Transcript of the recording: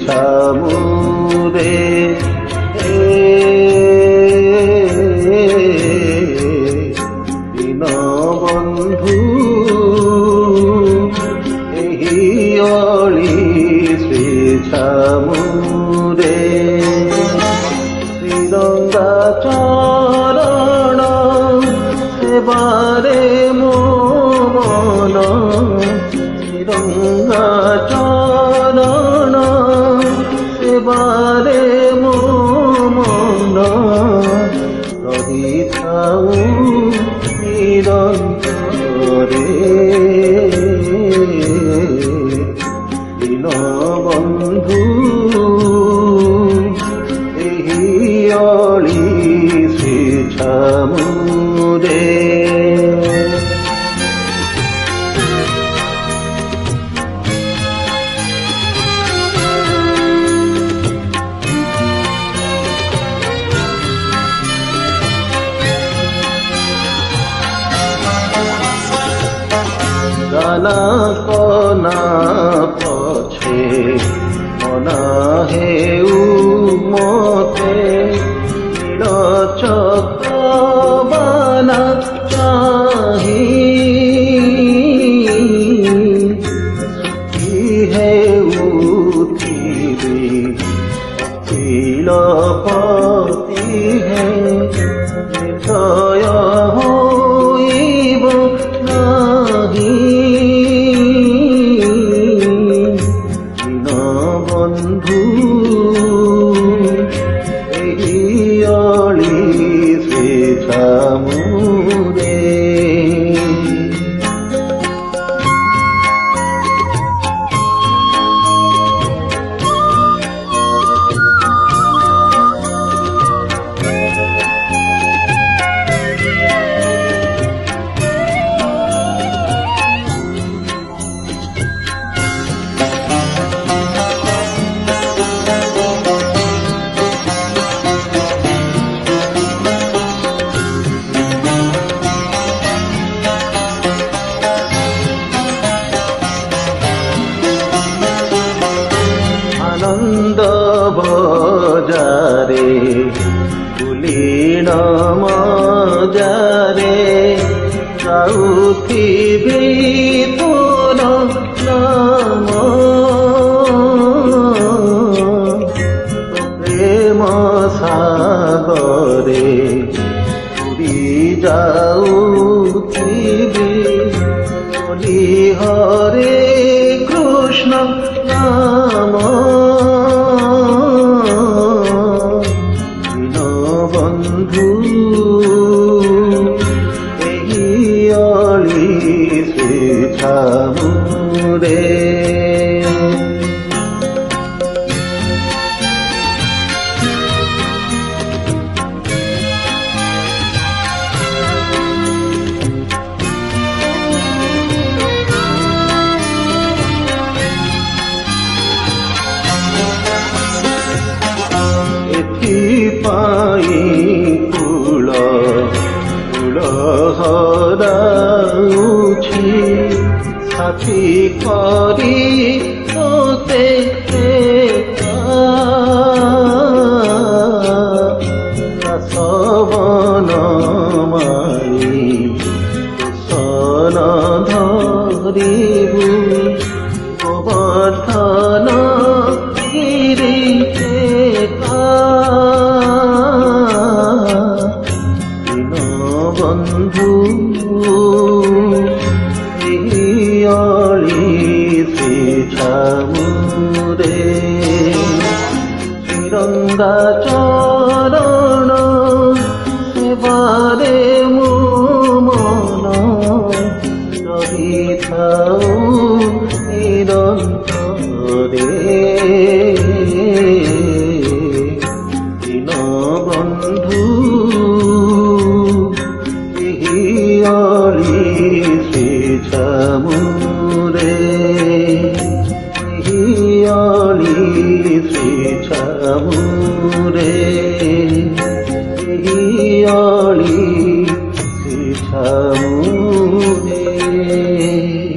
ছামুরে দীনবন্ধু ଏହି ଅଳି ଶ୍ରୀ ଛାମୁରେ ଶ୍ରୀରଙ୍ଗା ଚରଣ ସେବାରେ ମୋ ମନ ଶ୍ରୀରଙ୍ଗା ଚରଣ ସେବାରେ ମୋ ମନ ରହିଥାଉ ନିରନ୍ତରେ ଦୀନବନ୍ଧୁ ଏହି ଅଳି ଶ୍ରୀ ଛାମୁରେ গানা কনা পছে মনা হেউ মতে নীল চক্রবানা চাহি সুখী হেউথিবি অখিলপতি হে নির্দয় হইব নাহি দীনবন্ধু ଏହି ଅଳି ଶ୍ରୀ ଛାମୁରେ আনন্দ বজারে কুলীন মজারে গাউথিবি তোর নাম প্রেম সাগরে পুরি যাউথিবি বলি হরে কৃষ্ণ নাম দীনবন্ধু ଏହି ଅଳି ଶ୍ରୀ ଛାମୁରେ ଏଥିପାଇଁ କୂଳ କୂଳ ହରାଉଛି ସାଥୀ କରି ତୋତେ ଦାସବନ ମାଳି ସନ ଧରିବୁ ଗୋବର୍ଦ୍ଧନ ଗିରି দীনবন্ধু ଏହି ଅଳି ଶ୍ରୀ ଛାମୁରେ ଶ୍ରୀରଙ୍ଗା ଚରଣ ସେବାରେ ମୋ ମନ ରହିଥାଉ ନିରନ୍ତରେ ଦୀନବନ୍ଧୁ ଏହି ଅଳି ଶ୍ରୀ ଛାମୁରେ ଏହି ଅଳି ଶ୍ରୀ ଛାମୁରେ